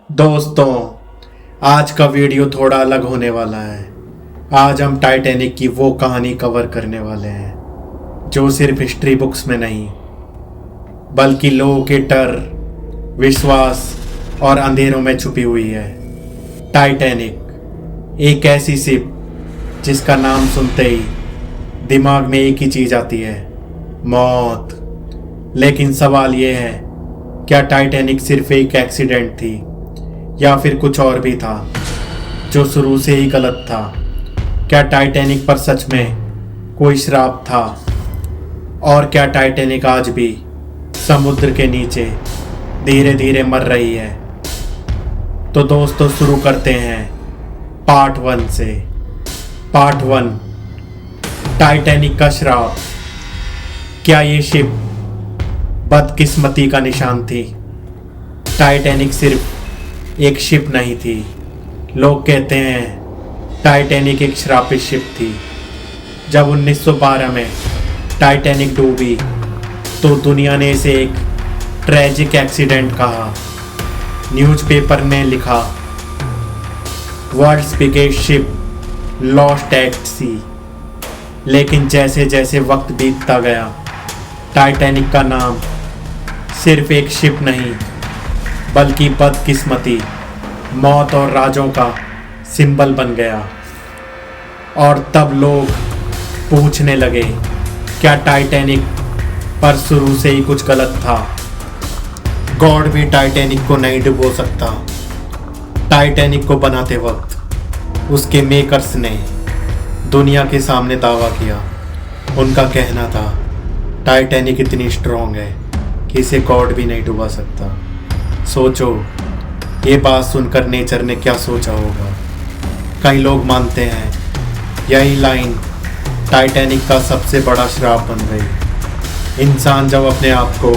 दोस्तों, आज का वीडियो थोड़ा अलग होने वाला है। आज हम टाइटैनिक की वो कहानी कवर करने वाले हैं जो सिर्फ हिस्ट्री बुक्स में नहीं बल्कि लोगों के डर, विश्वास और अंधेरों में छुपी हुई है। टाइटैनिक एक ऐसी शिप जिसका नाम सुनते ही दिमाग में एक ही चीज़ आती है, मौत। लेकिन सवाल ये है, क्या टाइटैनिक सिर्फ एक एक्सीडेंट थी या फिर कुछ और भी था जो शुरू से ही गलत था? क्या टाइटैनिक पर सच में कोई श्राप था? और क्या टाइटैनिक आज भी समुद्र के नीचे धीरे धीरे मर रही है? तो दोस्तों, शुरू करते हैं पार्ट 1 से। पार्ट 1, टाइटैनिक का श्राप। क्या ये शिप बदकिस्मती का निशान थी? टाइटैनिक सिर्फ एक शिप नहीं थी। लोग कहते हैं टाइटैनिक एक श्रापित शिप थी। जब 1912 में टाइटैनिक डूबी तो दुनिया ने इसे एक ट्रेजिक एक्सीडेंट कहा। न्यूज़पेपर ने लिखा, world's biggest ship lost at sea. लेकिन जैसे जैसे वक्त बीतता गया, टाइटैनिक का नाम सिर्फ एक शिप नहीं बल्कि बदकिस्मती, मौत और राजों का सिंबल बन गया। और तब लोग पूछने लगे, क्या टाइटैनिक पर शुरू से ही कुछ गलत था? गॉड भी टाइटैनिक को नहीं डुबो सकता। टाइटैनिक को बनाते वक्त उसके मेकर्स ने दुनिया के सामने दावा किया। उनका कहना था टाइटैनिक इतनी स्ट्रॉन्ग है कि इसे गॉड भी नहीं डुबा सकता। सोचो, ये बात सुनकर नेचर ने क्या सोचा होगा। कई लोग मानते हैं यही लाइन टाइटैनिक का सबसे बड़ा श्राप बन गई। इंसान जब अपने आप को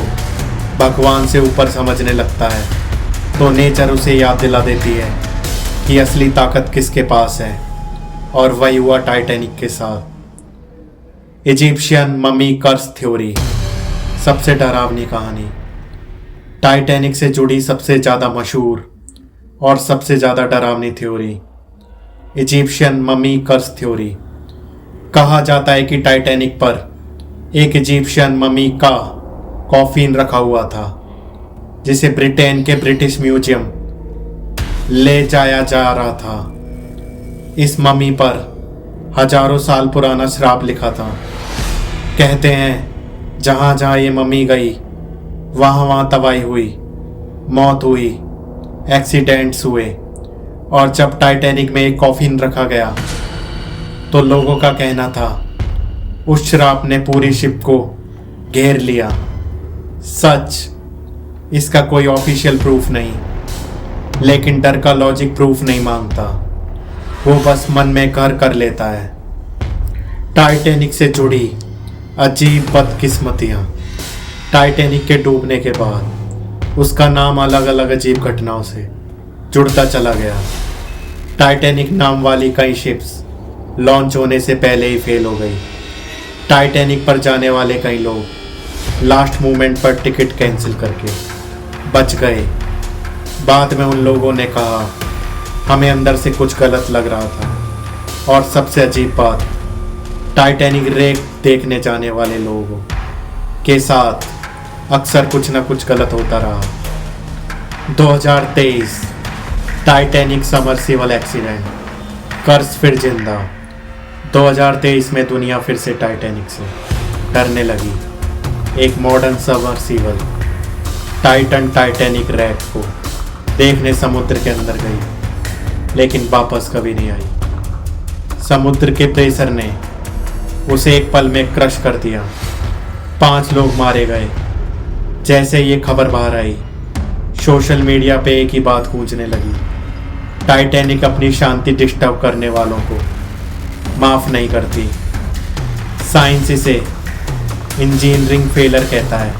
भगवान से ऊपर समझने लगता है तो नेचर उसे याद दिला देती है कि असली ताकत किसके पास है। और वही हुआ टाइटैनिक के साथ। इजिप्शियन ममी कर्स थ्योरी, सबसे डरावनी कहानी। टाइटैनिक से जुड़ी सबसे ज़्यादा मशहूर और सबसे ज़्यादा डरावनी थ्योरी इजिप्शियन ममी कर्स थ्योरी। कहा जाता है कि टाइटैनिक पर एक इजिप्शियन ममी का कॉफिन रखा हुआ था जिसे ब्रिटेन के ब्रिटिश म्यूजियम ले जाया जा रहा था। इस ममी पर हजारों साल पुराना श्राप लिखा था। कहते हैं जहाँ जहाँ ये ममी गई वहाँ वहाँ तबाही हुई, मौत हुई, एक्सीडेंट्स हुए। और जब टाइटैनिक में एक कॉफिन रखा गया तो लोगों का कहना था उस श्राप ने पूरी शिप को घेर लिया। सच, इसका कोई ऑफिशियल प्रूफ नहीं, लेकिन डर का लॉजिक प्रूफ नहीं मांगता, वो बस मन में घर कर लेता है। टाइटैनिक से जुड़ी अजीब बदकिस्मतियाँ। टाइटैनिक के डूबने के बाद उसका नाम अलग अलग अजीब घटनाओं से जुड़ता चला गया। टाइटैनिक नाम वाली कई शिप्स लॉन्च होने से पहले ही फेल हो गई। टाइटैनिक पर जाने वाले कई लोग लास्ट मोमेंट पर टिकट कैंसिल करके बच गए। बाद में उन लोगों ने कहा हमें अंदर से कुछ गलत लग रहा था। और सबसे अजीब बात, टाइटैनिक रेक देखने जाने वाले लोगों के साथ अक्सर कुछ ना कुछ गलत होता रहा। 2023 टाइटैनिक सबमर्सिबल एक्सीडेंट, कर्स फिर जिंदा। 2023 में दुनिया फिर से टाइटैनिक से डरने लगी। एक modern submersible Titan Titanic rack को देखने समुद्र के अंदर गई, लेकिन वापस कभी नहीं आई। समुद्र के प्रेशर ने उसे एक पल में क्रश कर दिया। 5 लोग मारे गए। जैसे ये खबर बाहर आई, सोशल मीडिया पे एक ही बात गूंजने लगी, टाइटैनिक अपनी शांति डिस्टर्ब करने वालों को माफ़ नहीं करती। साइंस इसे इंजीनियरिंग फेलर कहता है,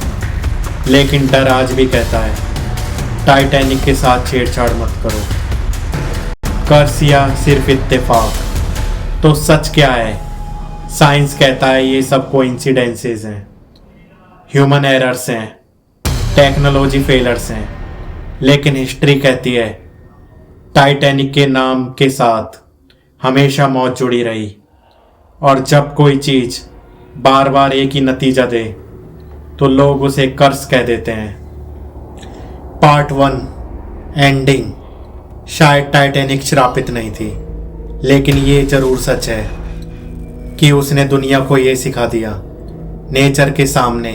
लेकिन डर आज भी कहता है टाइटैनिक के साथ छेड़छाड़ मत करो। कर्स या सिर्फ इत्तेफाक? तो सच क्या है? साइंस कहता है ये सब कोइंसिडेंसेस हैं, ह्यूमन एरर्स हैं, टेक्नोलॉजी फेलर्स हैं। लेकिन हिस्ट्री कहती है टाइटैनिक के नाम के साथ हमेशा मौत जुड़ी रही। और जब कोई चीज बार बार एक ही नतीजा दे तो लोग उसे कर्स कह देते हैं। Part 1 ending. शायद टाइटैनिक श्रापित नहीं थी, लेकिन ये जरूर सच है कि उसने दुनिया को ये सिखा दिया, नेचर के सामने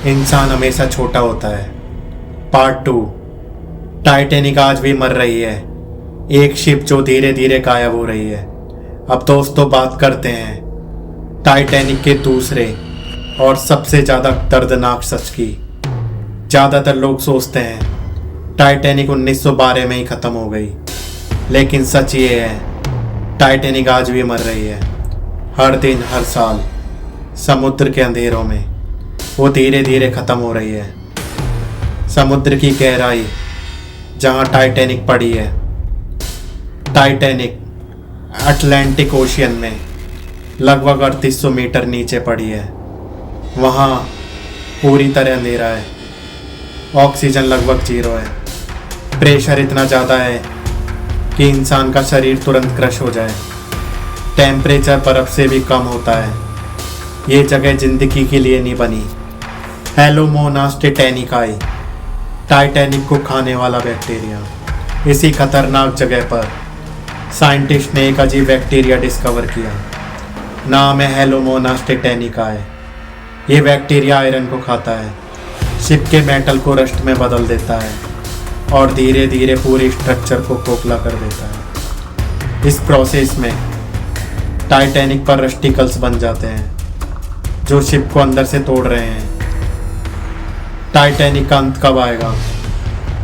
इंसान हमेशा छोटा होता है। पार्ट 2 टाइटैनिक आज भी मर रही है, एक शिप जो धीरे धीरे गायब हो रही है। अब दोस्तों बात करते हैं टाइटैनिक के दूसरे और सबसे ज़्यादा दर्दनाक सच की। ज़्यादातर लोग सोचते हैं टाइटैनिक 1912 में ही ख़त्म हो गई, लेकिन सच ये है टाइटैनिक आज भी मर रही है। हर दिन हर साल समुद्र के अंधेरों में वो धीरे धीरे ख़त्म हो रही है। समुद्र की गहराई जहाँ टाइटैनिक पड़ी है, टाइटैनिक अटलांटिक ओशियन में लगभग 3800 मीटर नीचे पड़ी है। वहाँ पूरी तरह अंधेरा है, ऑक्सीजन लगभग 0 है, प्रेशर इतना ज़्यादा है कि इंसान का शरीर तुरंत क्रश हो जाए, टेम्परेचर बर्फ़ से भी कम होता है। ये जगह ज़िंदगी के लिए नहीं बनी। हेलोमोनास टिटैनिकाई, टाइटैनिक को खाने वाला बैक्टीरिया। इसी खतरनाक जगह पर साइंटिस्ट ने एक अजीब बैक्टीरिया डिस्कवर किया, नाम है हेलोमोनास टिटैनिकाई। ये बैक्टीरिया आयरन को खाता है, शिप के मेटल को रस्ट में बदल देता है और धीरे धीरे पूरी स्ट्रक्चर को खोखला कर देता है। इस प्रोसेस में टाइटैनिक पर रस्टिकल्स बन जाते हैं जो शिप को अंदर से तोड़ रहे हैं। टाइटैनिक का अंत कब आएगा?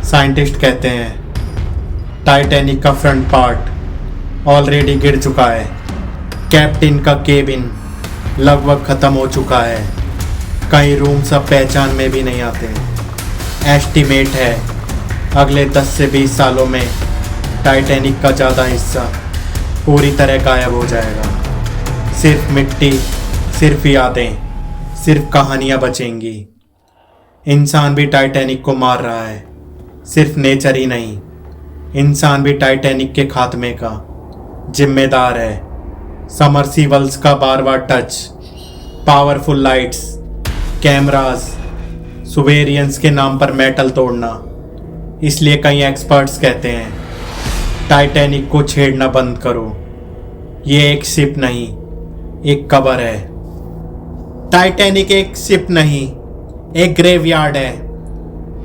साइंटिस्ट कहते हैं टाइटैनिक का फ्रंट पार्ट ऑलरेडी गिर चुका है, कैप्टन का केबिन लगभग ख़त्म हो चुका है, कई रूम सब पहचान में भी नहीं आते। एस्टिमेट है अगले 10 से 20 सालों में टाइटैनिक का ज़्यादा हिस्सा पूरी तरह गायब हो जाएगा। सिर्फ मिट्टी, सिर्फ यादें, सिर्फ कहानियाँ बचेंगी। इंसान भी टाइटैनिक को मार रहा है, सिर्फ नेचर ही नहीं, इंसान भी टाइटैनिक के खात्मे का जिम्मेदार है। समरसीबल्स का बार बार टच, पावरफुल लाइट्स, कैमरास, सुवेरियंस के नाम पर मेटल तोड़ना। इसलिए कई एक्सपर्ट्स कहते हैं टाइटैनिक को छेड़ना बंद करो, ये एक शिप नहीं, एक कब्र है। टाइटैनिक एक शिप नहीं, एक ग्रेवयार्ड है।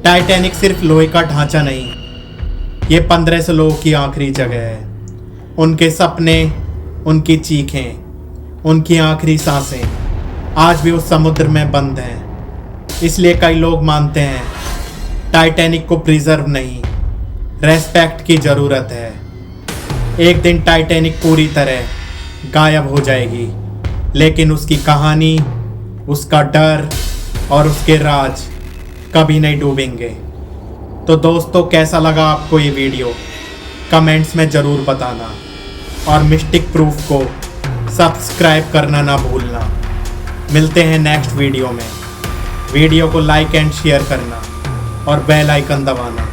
टाइटैनिक सिर्फ लोहे का ढांचा नहीं, ये 1500 लोगों की आखिरी जगह है। उनके सपने, उनकी चीखें, उनकी आखिरी सांसें आज भी उस समुद्र में बंद हैं। इसलिए कई लोग मानते हैं टाइटैनिक को प्रिजर्व नहीं, रेस्पेक्ट की ज़रूरत है। एक दिन टाइटैनिक पूरी तरह गायब हो जाएगी, लेकिन उसकी कहानी, उसका डर और उसके राज कभी नहीं डूबेंगे। तो दोस्तों, कैसा लगा आपको ये वीडियो? कमेंट्स में ज़रूर बताना और मिस्टिक प्रूफ को सब्सक्राइब करना ना भूलना। मिलते हैं नेक्स्ट वीडियो में। वीडियो को लाइक एंड शेयर करना और बेल आइकन दबाना।